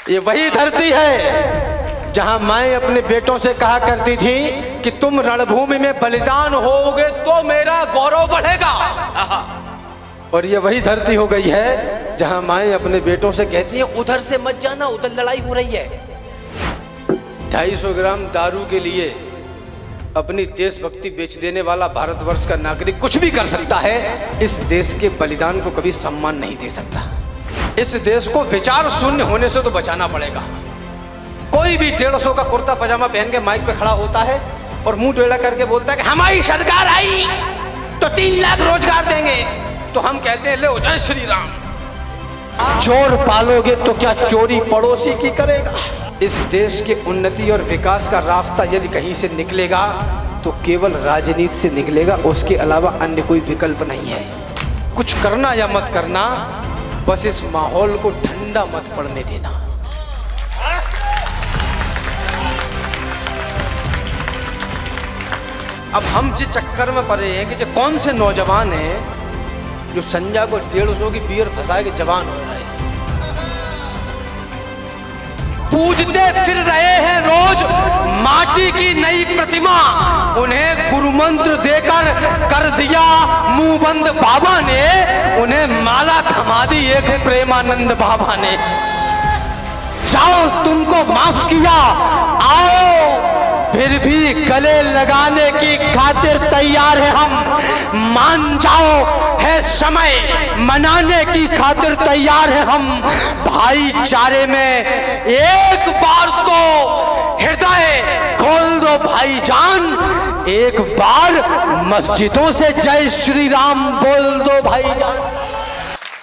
ये वही धरती है जहां माएं अपने बेटों से कहा करती थी कि तुम रणभूमि में बलिदान होगे तो मेरा गौरव बढ़ेगा। और ये वही धरती हो गई है जहां माएं अपने बेटों से कहती हैं उधर से मत जाना, उधर लड़ाई हो रही है। 250 ग्राम दारू के लिए अपनी देशभक्ति बेच देने वाला भारतवर्ष का नागरिक कुछ भी कर सकता है, इस देश के बलिदान को कभी सम्मान नहीं दे सकता। इस देश को विचार शून्य होने से तो बचाना पड़ेगा। कोई भी 150 का कुर्ता पजामा पहन के माइक पे खड़ा होता है और मुंह टेढ़ा करके बोलता है कि हमारी सरकार आई तो 3 लाख रोजगार देंगे, तो हम कहते हैं ले हो जय श्री राम। चोर पालोगे तो क्या चोरी पड़ोसी की करेगा। इस देश के उन्नति और विकास का रास्ता यदि कहीं से निकलेगा तो केवल राजनीति से निकलेगा, उसके अलावा अन्य कोई विकल्प नहीं है। कुछ करना या मत करना, बस इस माहौल को ठंडा मत पड़ने देना। अब हम जिस चक्कर में पड़े हैं कि जो कौन से नौजवान हैं जो संजय को 150 की बियर फंसा के जवान हो रहे हैं, पूजते फिर रहे हैं रोज माटी की नई प्रतिमा, उन्हें गुरु मंत्र देकर कर दिया मुंह बंद बाबा ने, उन्हें माला थमा दी एक प्रेमानंद बाबा ने। जाओ तुमको माफ किया, आओ फिर भी गले लगाने की खातिर तैयार है हम, मान जाओ है समय मनाने की खातिर तैयार है हम। भाईचारे में एक बार तो हृदय खोल दो भाईजान, एक बार मस्जिदों से जय श्री राम बोल दो भाईजान।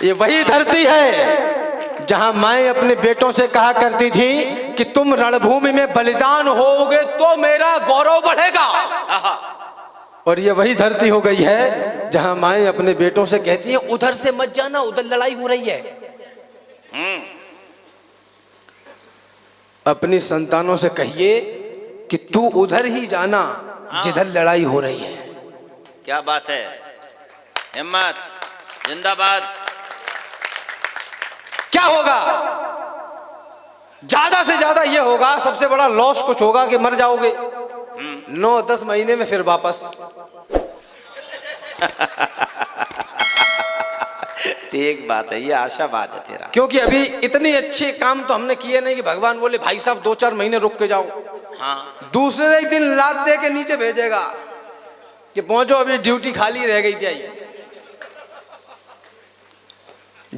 ये वही धरती है जहां माएं अपने बेटों से कहा करती थी कि तुम रणभूमि में बलिदान होगे तो मेरा गौरव बढ़ेगा। और ये वही धरती हो गई है जहां माएं अपने बेटों से कहती हैं उधर से मत जाना, उधर लड़ाई हो रही है। अपनी संतानों से कहिए कि तू उधर ही जाना जिधर लड़ाई हो रही है। क्या बात है, हिम्मत जिंदाबाद। क्या होगा, ज्यादा से ज्यादा ये होगा, सबसे बड़ा लॉस कुछ होगा कि मर जाओगे 9-10 महीने में फिर वापस। ठीक बात है, ये आशावाद है तेरा। क्योंकि अभी इतनी अच्छे काम तो हमने किए नहीं कि भगवान बोले भाई साहब 2-4 महीने रुक के जाओ। हाँ, दूसरे ही दिन लात दे के नीचे भेजेगा कि पहुंचो अभी ड्यूटी खाली रह गई थी।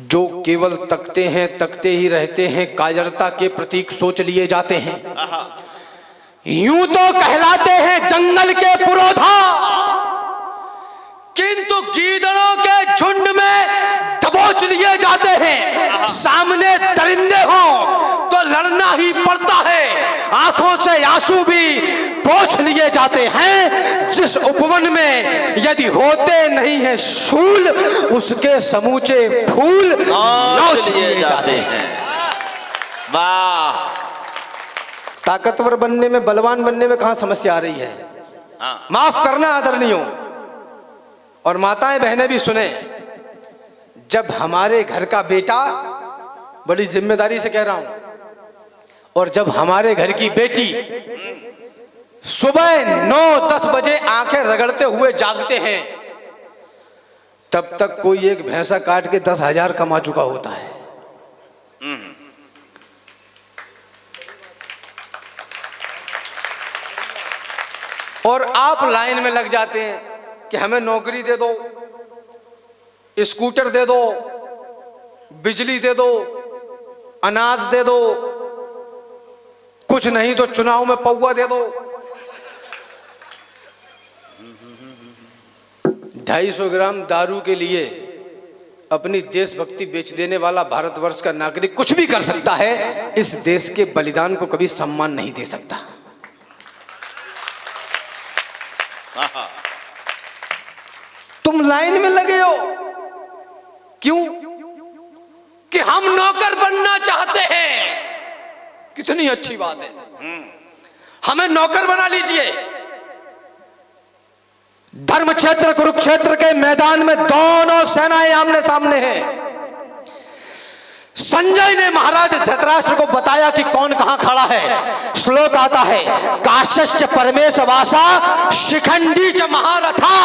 जो केवल तकते हैं तकते ही रहते हैं, कायरता के प्रतीक सोच लिए जाते हैं। यूं तो कहलाते हैं जंगल के पुरोधा, किंतु गीदड़ों के झुंड में दबोच लिए जाते हैं। सामने दरिंदे हों तो लड़ना ही पड़ता है, आंखों से आंसू भी पोंछ लिए जाते हैं। जिस उपवन में यदि होते नहीं है शूल, उसके समूचे फूल नोच लिए जाते हैं। वाह, ताकतवर बनने में, बलवान बनने में कहां समस्या आ रही है। माफ करना आदरणीयों और माताएं बहनें भी सुने, जब हमारे घर का बेटा, बड़ी जिम्मेदारी से कह रहा हूं, और जब हमारे घर की बेटी सुबह 9-10 बजे आंखें रगड़ते हुए जागते हैं, तब तक कोई एक भैंसा काट के 10,000 कमा चुका होता है। और आप लाइन में लग जाते हैं कि हमें नौकरी दे दो, स्कूटर दे दो, बिजली दे दो, अनाज दे दो, कुछ नहीं तो चुनाव में पौवा दे दो। 250 ग्राम दारू के लिए अपनी देशभक्ति बेच देने वाला भारतवर्ष का नागरिक कुछ भी कर सकता है, इस देश के बलिदान को कभी सम्मान नहीं दे सकता। तुम लाइन में लगे हो क्यों? कि हम नौकर बनना चाहते हैं। कितनी अच्छी बात है, हमें नौकर बना लीजिए। धर्म क्षेत्र कुरुक्षेत्र के मैदान में दोनों सेनाएं आमने सामने हैं। संजय ने महाराज धृतराष्ट्र को बताया बताया कि कौन कहां खड़ा है। श्लोक आता है, काश्यश्च परमेश वासा शिखंडी च महारथा।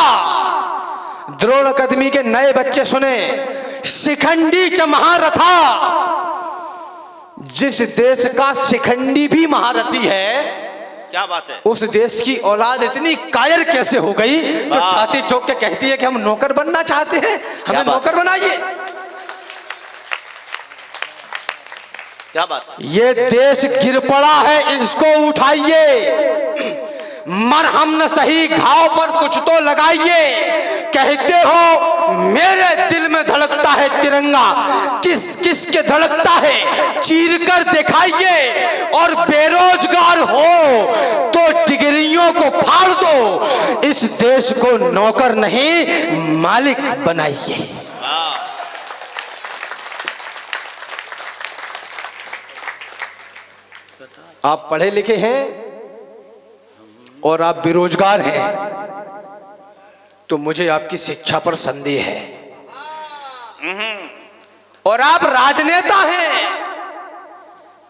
द्रोण कदमी के नए बच्चे सुने, शिखंडी च महारथा। जिस देश का शिखंडी भी महारथी है, क्या बात है, उस देश की औलाद इतनी कायर कैसे हो गई तो छाती ठोक के कहती है कि हम नौकर बनना चाहते हैं, हमें नौकर बनाइए। क्या बात, ये देश गिर पड़ा है, इसको उठाइए। मरहम न सही घाव पर कुछ तो लगाइए। कहते हो मेरे दिल में धड़कता है तिरंगा, किस किस के धड़कता है चीर कर दिखाइए। और बेरोजगार हो तो डिग्रियों को फाड़ दो, इस देश को नौकर नहीं मालिक बनाइए। आप पढ़े लिखे हैं और आप बेरोजगार हैं तो मुझे आपकी शिक्षा पर संदेह है। और आप राजनेता हैं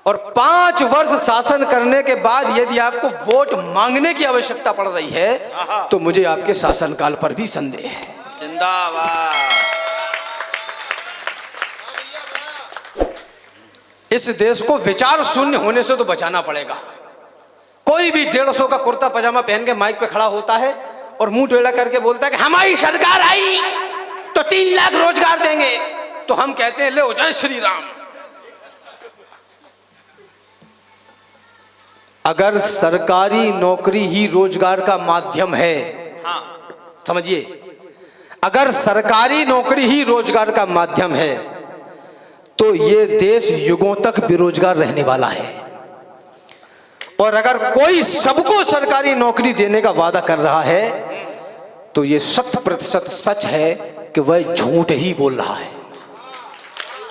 और 5 वर्ष शासन करने के बाद यदि आपको वोट मांगने की आवश्यकता पड़ रही है तो मुझे आपके शासनकाल पर भी संदेह है। जिंदाबाद। इस देश को विचार शून्य होने से तो बचाना पड़ेगा। कोई भी 150 का कुर्ता पजामा पहन के माइक पे खड़ा होता है और मुंह टेढ़ा करके बोलता है कि हमारी सरकार आई तो 3 लाख रोजगार देंगे, तो हम कहते हैं ले हो जय श्री राम। अगर सरकारी नौकरी ही रोजगार का माध्यम है, समझिए, अगर सरकारी नौकरी ही रोजगार का माध्यम है तो ये देश युगों तक बेरोजगार रहने वाला है। और अगर कोई सबको सरकारी नौकरी देने का वादा कर रहा है तो ये 100% सच है कि वह झूठ ही बोल रहा है।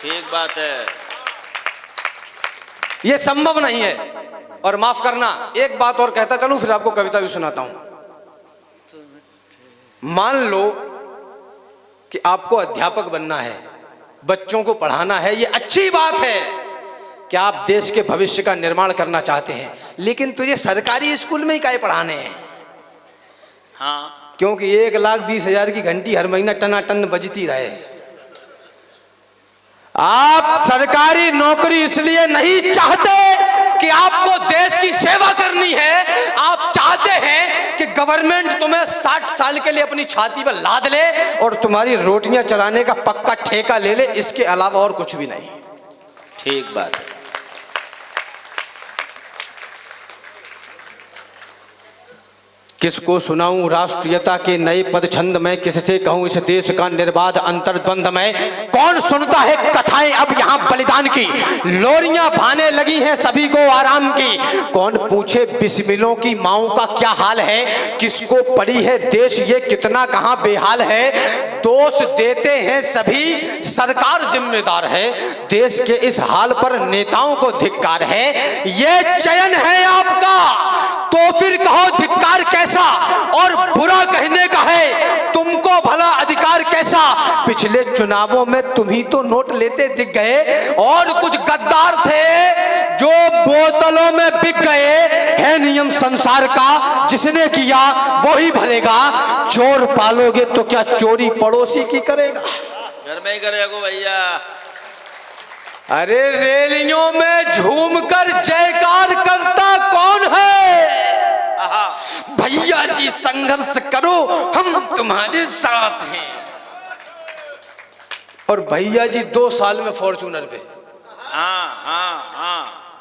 ठीक बात है, ये संभव नहीं है। और माफ करना, एक बात और कहता चलूं फिर आपको कविता भी सुनाता हूं। मान लो कि आपको अध्यापक बनना है, बच्चों को पढ़ाना है, ये अच्छी बात है कि आप देश के भविष्य का निर्माण करना चाहते हैं, लेकिन तुझे सरकारी स्कूल में ही काहे पढ़ाने हैं? हाँ, क्योंकि 1,20,000 की घंटी हर महीना टनाटन बजती रहे। आप सरकारी नौकरी इसलिए नहीं चाहते कि आपको देश की सेवा करनी है, आप चाहते हैं कि गवर्नमेंट तुम्हें 60 साल के लिए अपनी छाती पर लाद ले और तुम्हारी रोटियां चलाने का पक्का ठेका ले ले, इसके अलावा और कुछ भी नहीं। ठीक बात है। किसको सुनाऊं राष्ट्रीयता के नए पद छंद में, किससे कहूं इस देश का निर्बाध अंतर्द्वंद में। कौन सुनता है कथाएं अब यहाँ बलिदान की, लोरियां भाने लगी हैं सभी को आराम की। कौन पूछे बिस्मिलों की माओं का क्या हाल है, किसको पड़ी है देश ये कितना कहाँ बेहाल है। दोष देते हैं सभी, सरकार जिम्मेदार है, देश के इस हाल पर नेताओं को धिक्कार है। ये चयन है आपका तो फिर कहो धिक्कार कैसा, और बुरा कहने का है तुमको भला अधिकार कैसा। पिछले चुनावों में तुम ही तो नोट लेते दिख गए, और कुछ गद्दार थे जो बोतलों में बिक गए। है नियम संसार का, जिसने किया वो ही भरेगा। चोर पालोगे तो क्या चोरी पड़ोसी की करेगा? घर में ही करेगा भैया। अरे रैलियों में झूमकर जयकार करता कौन है? भैया जी संघर्ष करो, हम तुम्हारे साथ हैं। और भैया जी 2 साल में फॉर्च्यूनर पे,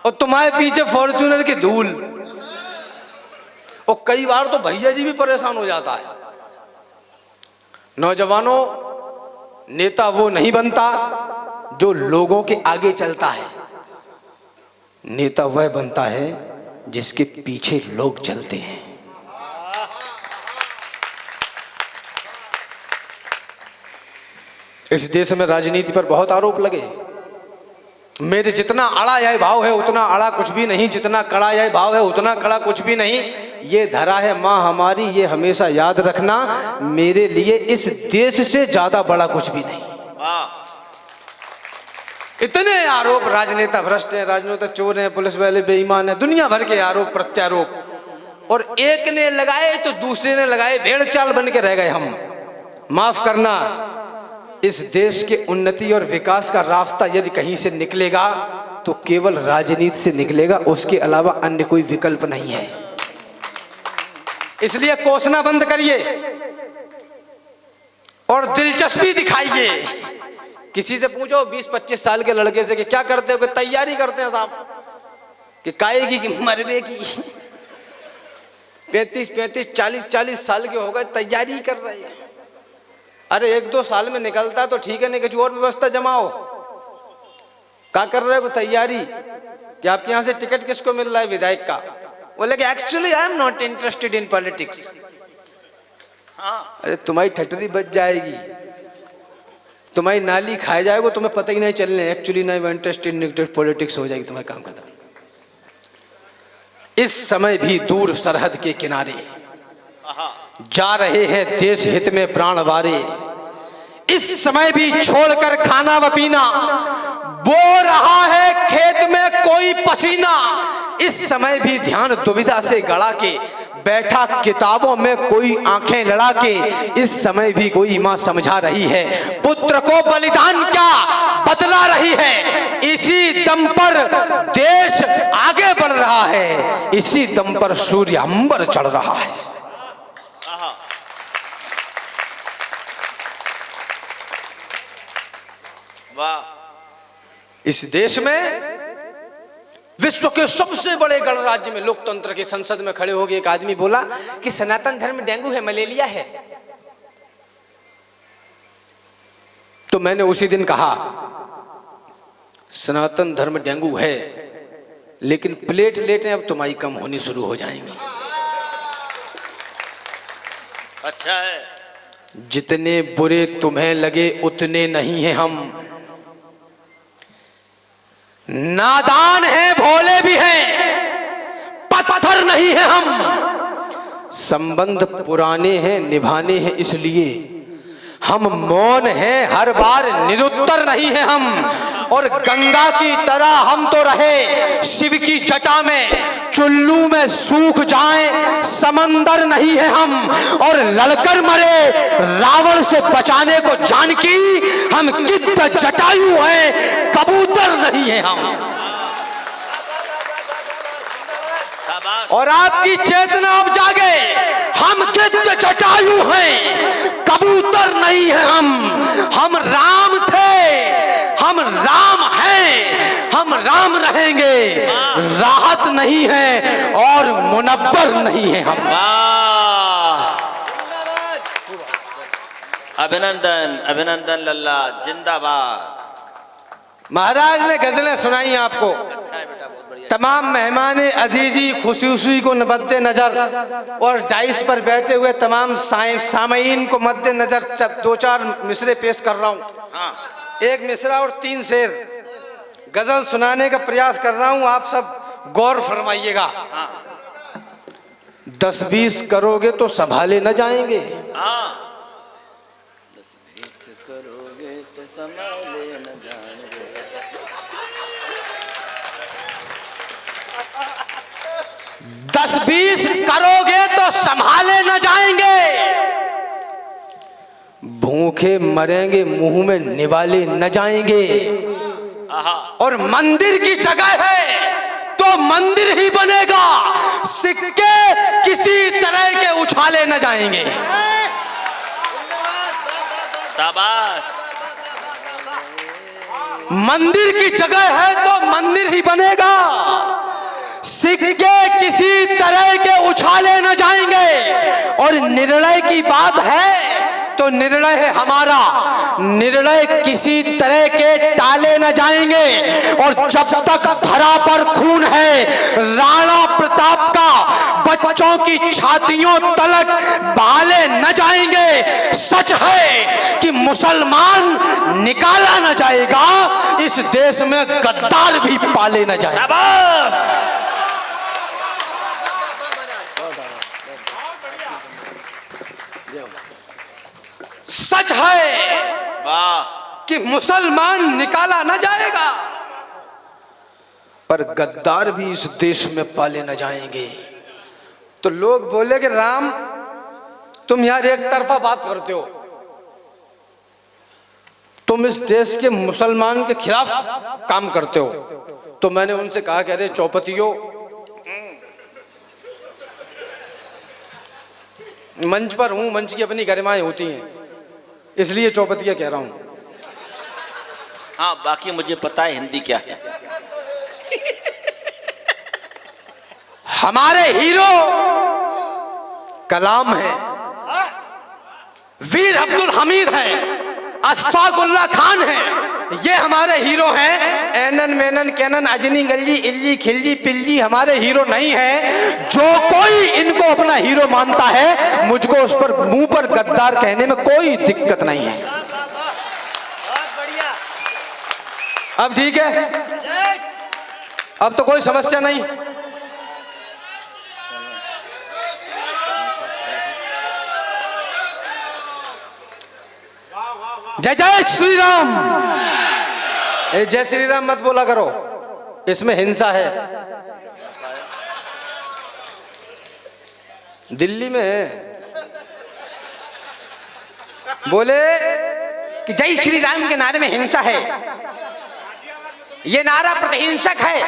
और तुम्हारे पीछे फॉर्च्यूनर की धूल। और कई बार तो भैया जी भी परेशान हो जाता है। नौजवानों, नेता वो नहीं बनता जो लोगों के आगे चलता है, नेता वह बनता है जिसके पीछे लोग चलते हैं। इस देश में राजनीति पर बहुत आरोप लगे। मेरे जितना अड़ा यह भाव है उतना अड़ा कुछ भी नहीं, जितना कड़ा यह भाव है उतना कड़ा कुछ भी नहीं। ये धरा है माँ हमारी, ये हमेशा याद रखना, मेरे लिए इस देश से ज्यादा बड़ा कुछ भी नहीं। इतने आरोप, राजनेता भ्रष्ट है, राजनेता चोर है, पुलिस वाले बेईमान है, दुनिया भर के आरोप प्रत्यारोप। और एक ने लगाए तो दूसरे ने लगाए, भेड़ चाल बन के रह गए हम। माफ करना, इस देश के उन्नति और विकास का रास्ता यदि कहीं से निकलेगा तो केवल राजनीति से निकलेगा, उसके अलावा अन्य कोई विकल्प नहीं है। इसलिए कोसना बंद करिए और दिलचस्पी दिखाइए। किसी से पूछो 20-25 साल के लड़के से कि क्या करते हो, कि तैयारी करते हैं साहब, कि काएगी कि मरबे की। 35-35 40-40 साल के हो गए, तैयारी कर रहे हैं। अरे 1-2 साल में निकलता तो ठीक है, नहीं कुछ और व्यवस्था जमाओ। क्या कर रहे हो, तैयारी कि आपके यहाँ से टिकट किसको मिल रहा है, विधायक का। बोले कि actually I am not interested in politics. अरे तुम्हारी ठटरी बच जाएगी, तुम्हारी नाली खाए जाएगा, तुम्हें पता ही नहीं चलने एक्चुअली नहीं इंटरेस्टेड इन पॉलिटिक्स हो जाएगी तुम्हारा काम खत्म। इस समय भी दूर सरहद के किनारे जा रहे हैं देश हित में प्राण वारे। इस समय भी छोड़कर खाना व पीना, बो रहा है खेत में कोई पसीना। इस समय भी ध्यान दुविधा से गड़ा के बैठा किताबों में कोई आंखें लड़ा के। इस समय भी कोई मां समझा रही है पुत्र को बलिदान क्या बतला रही है। इसी दम पर देश आगे बढ़ रहा है, इसी दम पर सूर्य अंबर चढ़ रहा है। इस देश में विश्व के सबसे बड़े गणराज्य में लोकतंत्र के संसद में खड़े हो गए एक आदमी बोला कि सनातन धर्म डेंगू है, मलेरिया है। तो मैंने उसी दिन कहा सनातन धर्म डेंगू है, लेकिन प्लेटलेटें अब तुम्हारी कम होनी शुरू हो जाएंगी। अच्छा है। जितने बुरे तुम्हें लगे उतने नहीं हैं हम। नादान हैं, भोले भी हैं, पत्थर नहीं है हम। संबंध पुराने हैं, निभाने हैं, इसलिए हम मौन हैं, हर बार निरुत्तर नहीं है हम। और गंगा की तरह हम तो रहे शिव की जटा में, चुल्लू में सूख जाएं समंदर नहीं है हम। और लड़कर मरे रावण से बचाने को जानकी, हम गिद्ध जटायु हैं, कबूतर नहीं है हम। और आपकी चेतना अब जागे, हम गिद्ध जटायु हैं, कबूतर नहीं है हम। हम राम थे, हम राम हैं, हम राम रहेंगे। राहत नहीं है और मुनव्वर नहीं है हम। अभिनंदन अभिनंदन लल्ला, जिंदाबाद। महाराज ने गजलें सुनाई आपको। अच्छा है बेटा, बहुत बढ़िया। तमाम मेहमान अजीजी खुशी को मद्दे नजर और डाइस पर बैठे हुए तमाम सामईन को मद्दे नजर 2-4 मिसरे पेश कर रहा हूँ। हाँ। एक मिसरा और 3 शेर गजल सुनाने का प्रयास कर रहा हूँ, आप सब गौर फरमाइएगा। 10-20 करोगे तो संभाले न जाएंगे। हाँ। 10-20 करोगे तो संभाले न जाएंगे। 10-20 करोगे तो संभाले न जाएंगे। भूखे मरेंगे, मुंह में निवाले न जाएंगे। और मंदिर की जगह है तो मंदिर ही बनेगा, सिक्के किसी तरह के उछाले न जाएंगे। शाबाश। मंदिर की जगह है तो मंदिर ही बनेगा, सिक्के किसी तरह के उछाले न जाएंगे। और निर्णय की बात है तो निर्णय है हमारा, निर्णय किसी तरह के टाले न जाएंगे। और जब तक धरा पर खून है राणा प्रताप का, बच्चों की छातियों तलक बहाले न जाएंगे। सच है कि मुसलमान निकाला न जाएगा, इस देश में गद्दार भी पाले न जाएगा। सच है वाह। कि मुसलमान निकाला न जाएगा, पर गद्दार भी इस देश में पाले न जाएंगे। तो लोग बोले कि राम तुम यार एक तरफा बात करते हो, तुम इस देश के मुसलमान के खिलाफ काम करते हो। तो मैंने उनसे कहा कि अरे चौपतियों, मंच पर हूं, मंच की अपनी गरिमाएं होती हैं, इसलिए चौपतिया कह रहा हूं। हाँ, बाकी मुझे पता है हिंदी क्या है। हमारे हीरो कलाम है, वीर अब्दुल हमीद है, अशफाकुल्लाह खान है, ये हमारे हीरो हैं। एनन मेनन कैनन अजनी गल्जी इल्ली खिल्जी पिल्जी हमारे हीरो नहीं है। जो कोई इनको अपना हीरो मानता है, मुझको उस पर मुंह पर गद्दार कहने में कोई दिक्कत नहीं है। बहुत बढ़िया। अब ठीक है, अब तो कोई समस्या नहीं। जय जय श्री राम। जय श्री राम मत बोला करो, इसमें हिंसा है। दिल्ली में है, बोले कि जय श्री राम के नारे में हिंसा है, ये नारा प्रतिहिंसक है,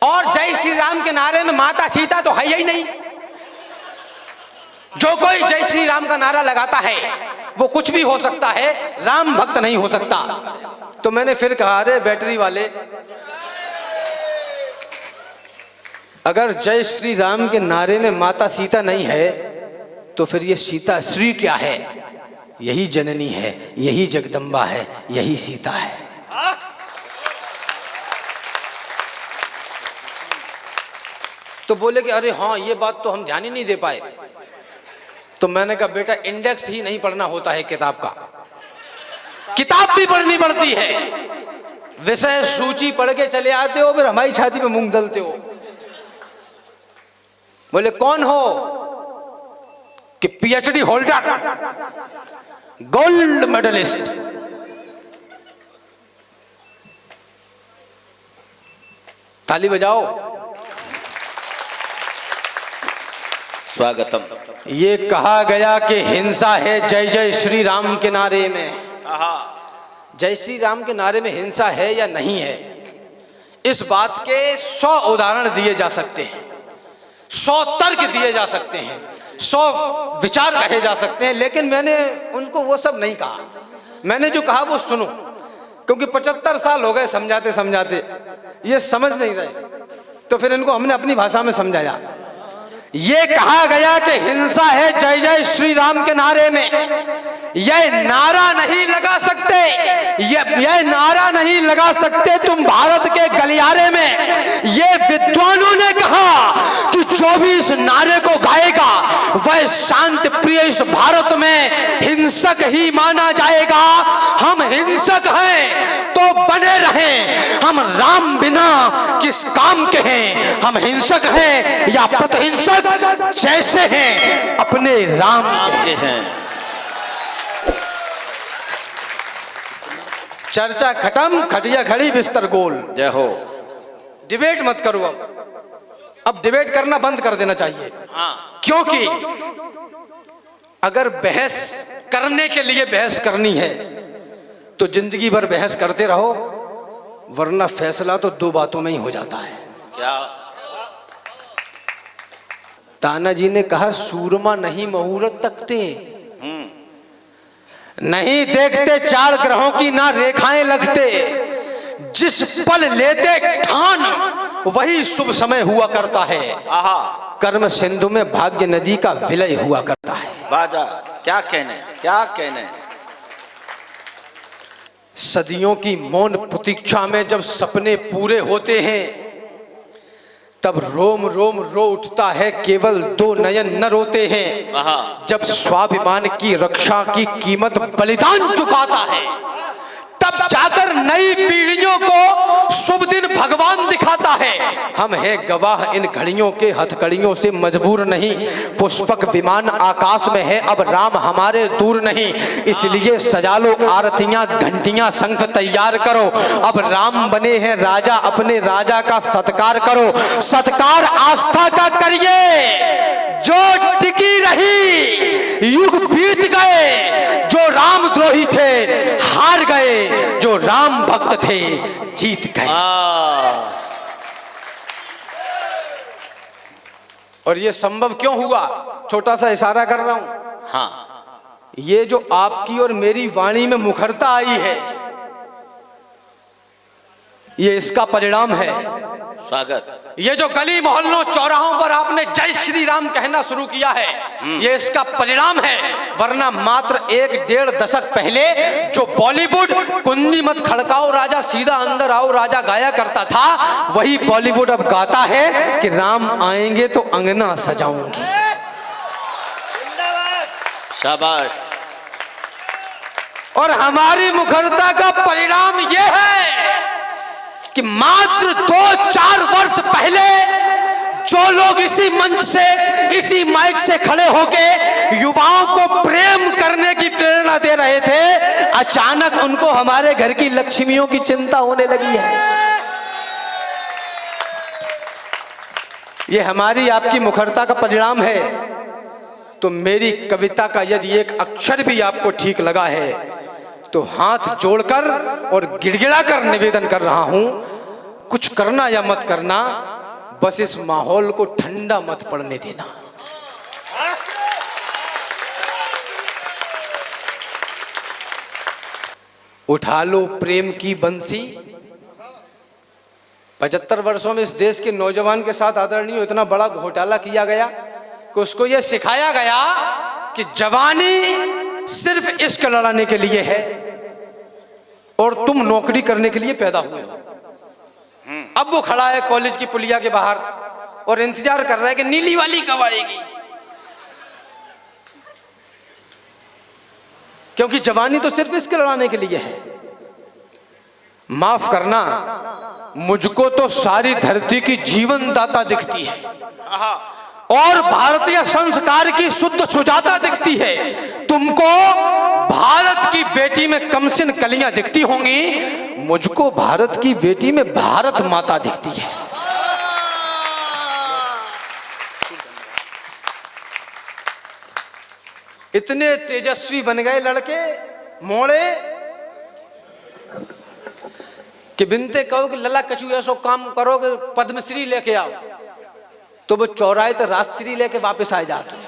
और जय श्री राम के नारे में माता सीता तो है ही नहीं। जो कोई जय श्री राम का नारा लगाता है वो कुछ भी हो सकता है, राम भक्त नहीं हो सकता। तो मैंने फिर कहा, अरे बैटरी वाले, अगर जय श्री राम के नारे में माता सीता नहीं है तो फिर ये सीता श्री क्या है? यही जननी है, यही जगदम्बा है, यही सीता है। तो बोले कि अरे हाँ, ये बात तो हम ध्यान ही नहीं दे पाए। तो मैंने कहा बेटा, इंडेक्स ही नहीं पढ़ना होता है किताब का, किताब भी पढ़नी पड़ती है। विषय सूची पढ़ के चले आते हो, फिर हमारी छाती पे मूंग दलते हो। बोले कौन हो? कि पीएचडी होल्डर, गोल्ड मेडलिस्ट। ताली बजाओ। स्वागतम। ये कहा गया कि हिंसा है जय जय श्री राम के नारे में। जय श्री राम के नारे में हिंसा है या नहीं है, इस बात के 100 उदाहरण दिए जा सकते हैं, 100 तर्क दिए जा सकते हैं, 100 विचार कहे जा सकते हैं, लेकिन मैंने उनको वो सब नहीं कहा। मैंने जो कहा वो सुनो, क्योंकि 75 साल हो गए समझाते समझाते, ये समझ नहीं रहे। तो फिर इनको हमने अपनी भाषा में समझाया। ये कहा गया कि हिंसा है जय जय श्री राम के नारे में, यह नारा नहीं लगा सकते, यह नारा नहीं लगा सकते तुम भारत के गलियारे में। ये विद्वानों ने कहा कि 24 नारे को गाएगा वह शांति प्रिय इस भारत में हिंसक ही माना जाएगा। हम हिंसक हैं तो बने रहें, हम राम बिना किस काम के हैं। हम हिंसक हैं या प्रतिहिंसक जैसे हैं अपने राम के हैं। चर्चा खत्म, खटिया खड़ी बिस्तर गोल। जय हो। डिबेट मत करो। अब डिबेट करना बंद कर देना चाहिए। क्योंकि अगर बहस करने के लिए बहस करनी है तो जिंदगी भर बहस करते रहो, वरना फैसला तो 2 बातों में ही हो जाता है। क्या? तानाजी ने कहा, सूरमा नहीं मुहूर्त तकते, नहीं देखते 4 ग्रहों की ना रेखाएं लगते, जिस पल लेते ठान वही शुभ समय हुआ करता है। कर्म सिंधु में भाग्य नदी का विलय हुआ करता है। बाजा क्या कहने, क्या कहने। सदियों की मौन प्रतीक्षा में जब सपने पूरे होते हैं, तब रोम रोम रो उठता है, केवल 2 नयन न रोते हैं। जब स्वाभिमान की रक्षा की कीमत बलिदान चुकाता है, तब जाकर नई पीढ़ियों को शुभ दिन भगवान दिखाता है। हम हैं गवाह इन घड़ियों के, हथकड़ियों से मजबूर नहीं। पुष्पक विमान आकाश में है, अब राम हमारे दूर नहीं। इसलिए सजा लो आरतियां, घंटियां, शंख तैयार करो। अब राम बने हैं राजा, अपने राजा का सत्कार करो। सत्कार आस्था का करिए, जो टिकी रही। युग बीत गए, जो रामद्रोही थे हार गए, जो राम भक्त थे जीत गए। और ये संभव क्यों हुआ? छोटा सा इशारा कर रहा हूं। हाँ, ये जो आपकी और मेरी वाणी में मुखरता आई है, ये इसका परिणाम है। स्वागत। ये जो गली मोहल्लों चौराहों पर आपने जय श्री राम कहना शुरू किया है, ये इसका परिणाम है। वरना मात्र 1-1.5 दशक पहले जो बॉलीवुड कुंडी मत खड़काओ राजा सीधा अंदर आओ राजा गाया करता था, वही बॉलीवुड अब गाता है कि राम आएंगे तो अंगना सजाऊंगी। शाबाश। और हमारी मुखरता का परिणाम यह है कि मात्र 2-4 वर्ष पहले जो लोग इसी मंच से, इसी माइक से खड़े होके युवाओं को प्रेम करने की प्रेरणा दे रहे थे, अचानक उनको हमारे घर की लक्ष्मियों की चिंता होने लगी है। ये हमारी आपकी मुखरता का परिणाम है। तो मेरी कविता का यदि एक अक्षर भी आपको ठीक लगा है तो हाथ जोड़कर और गिड़गिड़ा कर निवेदन कर रहा हूं, कुछ करना या मत करना, बस इस माहौल को ठंडा मत पड़ने देना। उठा लो प्रेम की बंसी। 75 वर्षों में इस देश के नौजवान के साथ आदरणीय इतना बड़ा घोटाला किया गया कि उसको यह सिखाया गया कि जवानी सिर्फ इश्क लड़ाने के लिए है और तुम नौकरी करने के लिए पैदा हुए हो। अब वो खड़ा है कॉलेज की पुलिया के बाहर और इंतजार कर रहा है कि नीली वाली कब आएगी, क्योंकि जवानी तो सिर्फ इश्क लड़ाने के लिए है। माफ करना, मुझको तो सारी धरती की जीवन दाता दिखती है और भारतीय संस्कार की शुद्ध सुजाता दिखती है। तुमको भारत की बेटी में कमसिन कलियां दिखती होंगी, मुझको भारत की बेटी में भारत माता दिखती है। इतने तेजस्वी बन गए लड़के मोड़े कि बिनते कहो कि लला कछु ऐसो काम करो कि पद्मश्री लेके आओ, तो वो चौराहे तो राजश्री लेके वापस आ जाते।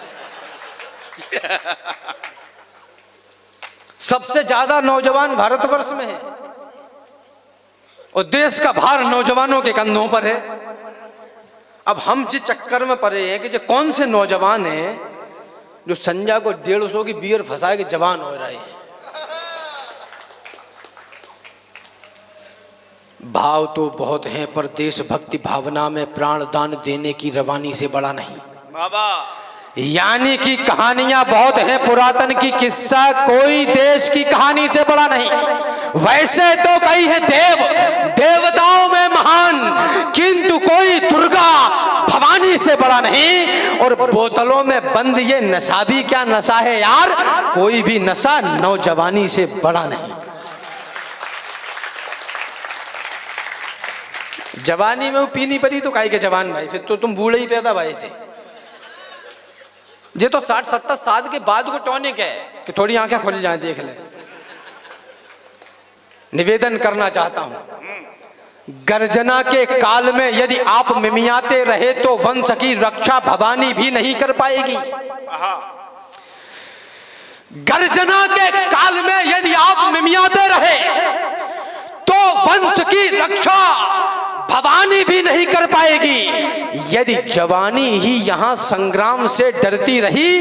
सबसे ज्यादा नौजवान भारतवर्ष में है और देश का भार नौजवानों के कंधों पर है। अब हम जिस चक्कर में पड़े हैं कि जो कौन से नौजवान हैं जो संजय को 150 की बियर फंसा के जवान हो रहे हैं। भाव तो बहुत हैं पर देशभक्ति भावना में प्राण दान देने की रवानी से बड़ा नहीं। बाबा यानी कि कहानियां बहुत हैं पुरातन की, किस्सा कोई देश की कहानी से बड़ा नहीं। वैसे तो कई है देव देवताओं में महान, किंतु कोई दुर्गा भवानी से बड़ा नहीं। और बोतलों में बंद ये नशा भी क्या नशा है यार, कोई भी नशा नौजवानी से बड़ा नहीं। जवानी में वो पीनी पड़ी तो काहे के जवान भाई, फिर तो तुम बूढ़े ही पैदा भाई थे। ये तो 60-70 साल के बाद को टॉनिक है कि थोड़ी आंखें खुल जाएं, देख ले। निवेदन करना चाहता हूं, गर्जना के काल में यदि आप मिमियाते रहे तो वंश की रक्षा भवानी भी नहीं कर पाएगी। गर्जना के काल में यदि आप मिमियाते रहे तो वंश की रक्षा भवानी भी नहीं कर पाएगी। यदि जवानी ही यहां संग्राम से डरती रही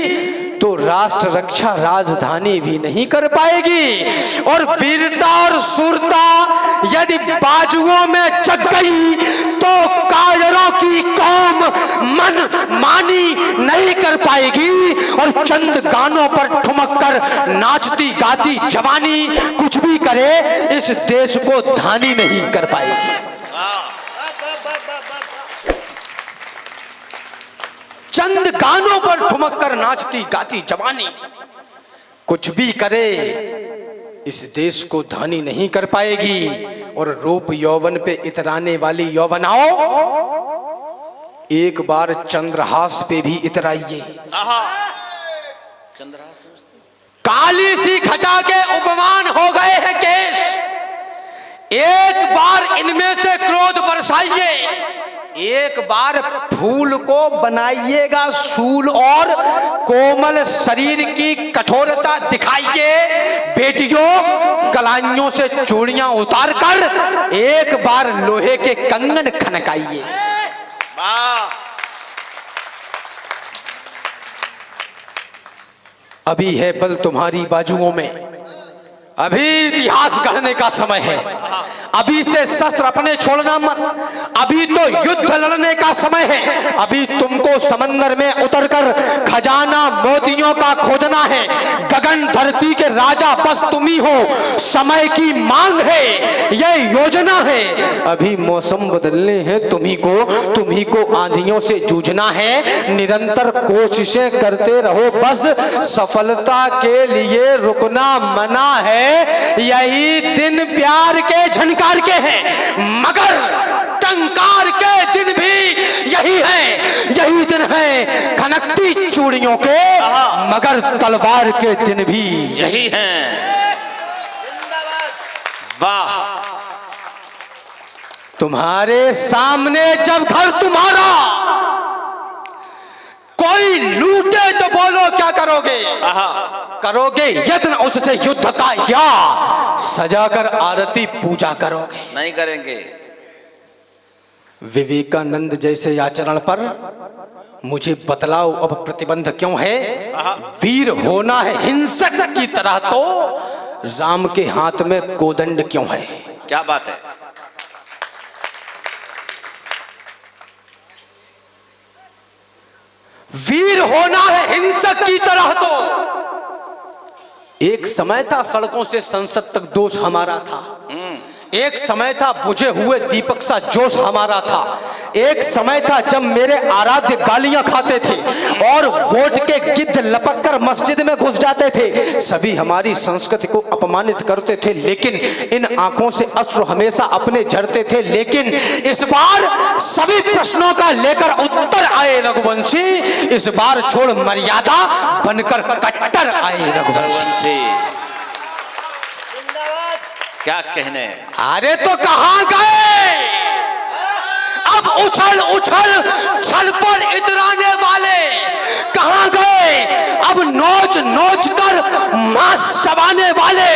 तो राष्ट्र रक्षा राजधानी भी नहीं कर पाएगी। और वीरता और शूरता यदि बाजुओं में जग गई तो कायरों की कौम मन मानी नहीं कर पाएगी। और और चंद गानों पर ठुमक कर नाचती गाती जवानी कुछ भी करे इस देश को धानी नहीं कर पाएगी। चंद गानों पर ठुमक कर नाचती गाती जवानी कुछ भी करे इस देश को धानी नहीं कर पाएगी। और रूप यौवन पे इतराने वाली यौवनाओं, एक बार चंद्रहास पे भी इतराइए। काली सी घटा के उपमान हो गए हैं केस, एक बार इनमें से क्रोध बरसाइए, एक बार फूल को बनाइएगा सूल और कोमल शरीर की कठोरता दिखाइए। बेटियों, कलाइयों से चूड़ियां उतार कर एक बार लोहे के कंगन खनकाइए। अभी है बल तुम्हारी बाजुओं में, अभी इतिहास गढ़ने का समय है। अभी से शस्त्र अपने छोड़ना मत, अभी तो युद्ध लड़ने का समय है। अभी तुमको समंदर में उतरकर खजाना मोतियों का खोजना है। गगन धरती के राजा बस तुम ही हो, समय की मांग है, यह योजना है। अभी मौसम बदलने हैं तुम ही को आंधियों से जूझना है। निरंतर कोशिशें करते रहो, बस सफलता के लिए रुकना मना है। यही दिन प्यार के झनकार के हैं, मगर टंकार के दिन भी यही है। यही दिन है खनकती चूड़ियों के, मगर तलवार के दिन भी यही हैं। वाह! तुम्हारे सामने जब घर तुम्हारा कोई लूटे तो बोलो क्या करोगे? करोगे यत्न उससे युद्ध का या सजाकर आरती पूजा करोगे? नहीं करेंगे। विवेकानंद जैसे आचरण पर मुझे बतलाओ अब प्रतिबंध क्यों है? वीर होना है हिंसक की तरह तो राम के हाथ में कोदंड क्यों है? क्या बात है? वीर होना है हिंसक की तरह तो एक समय था सड़कों से संसद तक दोष हमारा था। एक समय था बुझे हुए दीपक सा जोश हमारा था। एक समय था जब मेरे आराध्य गालियां खाते थे और वोट के गिद्ध लपक कर मस्जिद में घुस जाते थे। सभी हमारी संस्कृति को अपमानित करते थे, लेकिन इन आंखों से अश्रु हमेशा अपने झरते थे। लेकिन इस बार सभी प्रश्नों का लेकर उत्तर आए रघुवंशी। इस बार छोड़ मर्यादा बनकर कट्टर आए रघुवंशी। क्या कहने? अरे तो कहां गए अब उछल उछल छल पर इतराने वाले? कहां गए अब नोच नोच कर मांस चबाने वाले?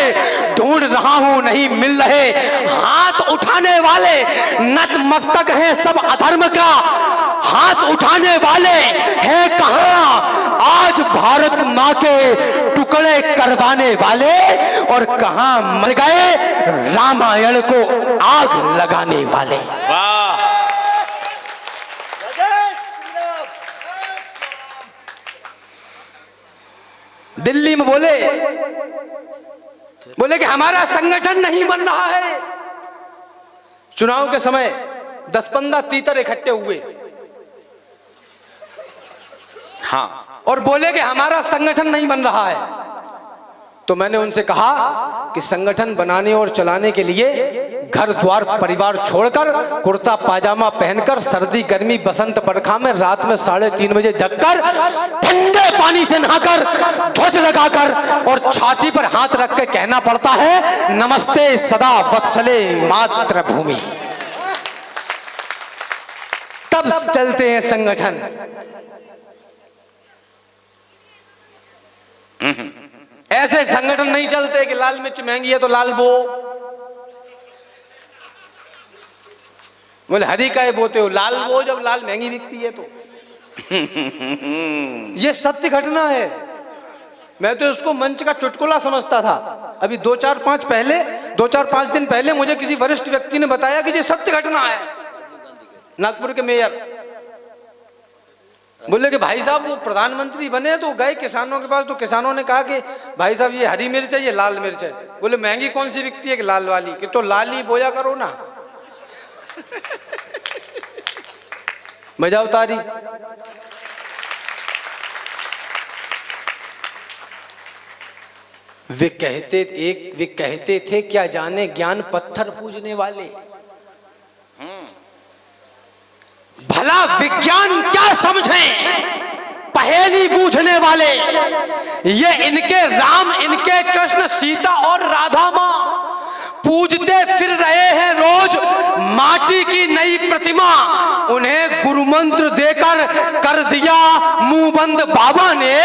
ढूंढ रहा हूं नहीं मिल रहे हाथ उठाने वाले। नतमस्तक हैं सब अधर्म का हाथ उठाने वाले हैं कहां आज भारत मां के टुकड़े करवाने वाले? और कहां मर गए रामायण को आग लगाने वाले? वाह! दिल्ली में बोले कि हमारा संगठन नहीं बन रहा है। चुनाव के समय 10-15 तीतर इकट्ठे हुए, हाँ, और बोले कि हमारा संगठन नहीं बन रहा है। तो मैंने उनसे कहा कि संगठन बनाने और चलाने के लिए घर द्वार परिवार छोड़कर कुर्ता पाजामा पहनकर सर्दी गर्मी बसंत बरखा में रात में 3:30 बजे जगकर ठंडे पानी से नहाकर ध्वज लगाकर और छाती पर हाथ रख के कहना पड़ता है नमस्ते सदा वत्सले मातृभूमि। तब चलते हैं संगठन। ऐसे संगठन नहीं चलते कि लाल मिर्च महंगी है तो लाल बो, बोले हरी का बोते हो लाल बो जब लाल महंगी बिकती है तो। ये सत्य घटना है। मैं तो इसको मंच का चुटकुला समझता था। अभी 2-4-5 दिन पहले मुझे किसी वरिष्ठ व्यक्ति ने बताया कि ये सत्य घटना है। नागपुर के मेयर बोले कि भाई साहब वो प्रधानमंत्री बने तो गए किसानों के पास, तो किसानों ने कहा कि भाई साहब ये हरी मिर्च है, ये लाल मिर्च है। बोले महंगी कौन सी बिकती है? कि लाल वाली। कि तो लाल ही बोया करो ना। मजा उतारी। वे कहते थे क्या जाने ज्ञान पत्थर पूजने वाले। भला विज्ञान क्या समझें पहेली बूझने वाले। ये इनके राम, इनके कृष्ण, सीता और राधा माँ पूजते फिर रहे हैं रोज माटी की नई प्रतिमा। उन्हें गुरु मंत्र देकर कर दिया मुंह बंद बाबा ने।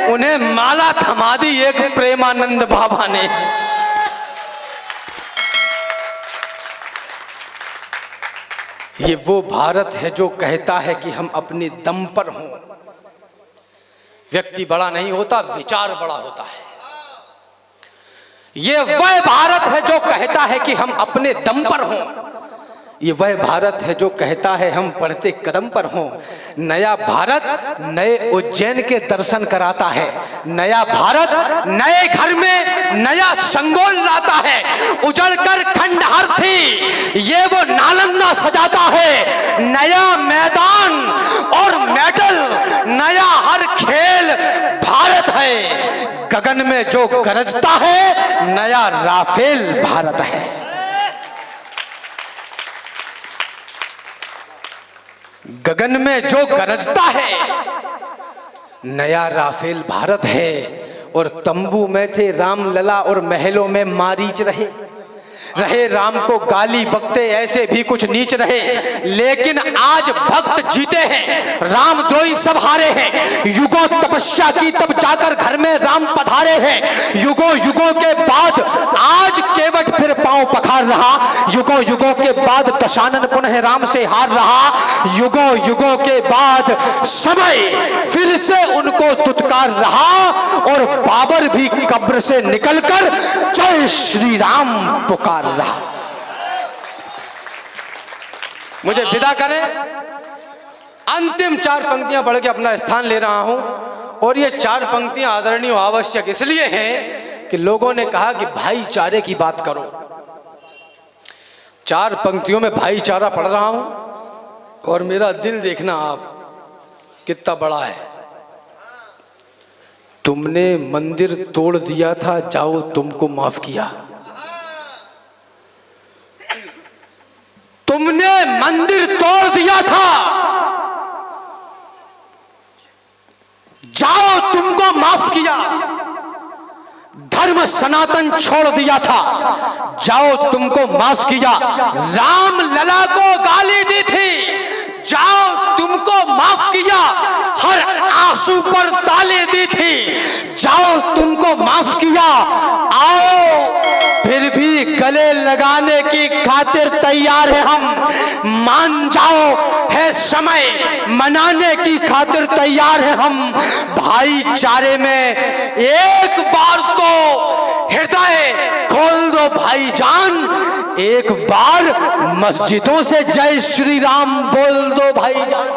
उन्हें माला थमा दी एक प्रेमानंद बाबा ने। ये वो भारत है जो कहता है कि हम अपने दम पर हों। व्यक्ति बड़ा नहीं होता, विचार बड़ा होता है। ये वह भारत है जो कहता है कि हम अपने दम पर हों। ये वह भारत है जो कहता है हम बढ़ते कदम पर हों। नया भारत नए उज्जैन के दर्शन कराता है। नया भारत नए घर में नया संगोल लाता है। उजड़कर खंडहर थी ये वो नालंदा सजाता है। नया मैदान और मेडल, नया हर खेल भारत है। गगन में जो गरजता है नया राफेल भारत है। गगन में जो गरजता है नया राफेल भारत है। और तंबू में थे राम लला और महलों में मारीच रहे। राम को गाली बकते ऐसे भी कुछ नीच रहे। लेकिन आज भक्त जीते हैं, रामद्रोही सब हारे हैं। युगों तपस्या की तब जाकर घर में राम पधारे हैं। युगों युगों के बाद आज केवट फिर पांव पखार रहा। युगों युगों के बाद दशानन पुनः राम से हार रहा। युगों युगों के बाद समय फिर से उनको तुतकार रहा। और बाबर भी कब्र से निकलकर जय श्री राम पुकार रहा। मुझे विदा करें। अंतिम 4 पंक्तियां पढ़ के अपना स्थान ले रहा हूं। और ये 4 पंक्तियां आदरणीय आवश्यक इसलिए हैं कि लोगों ने कहा कि भाईचारे की बात करो। 4 पंक्तियों में भाईचारा पढ़ रहा हूं। और मेरा दिल देखना आप कितना बड़ा है। तुमने मंदिर तोड़ दिया था, जाओ तुमको माफ किया। तुमने मंदिर तोड़ दिया था, जाओ तुमको माफ किया। धर्म सनातन छोड़ दिया था, जाओ तुमको माफ किया। राम लला को गाली दी थी, जाओ तुमको माफ किया। हर आंसू पर ताले दी थी, जाओ तुमको माफ किया। आओ फिर भी गले लगाने की खातिर तैयार है हम। मान जाओ है समय मनाने की खातिर तैयार है हम। भाईचारे में एक बार तो हृदय खोल दो भाईजान। एक बार मस्जिदों से जय श्री राम बोल दो भाईजान।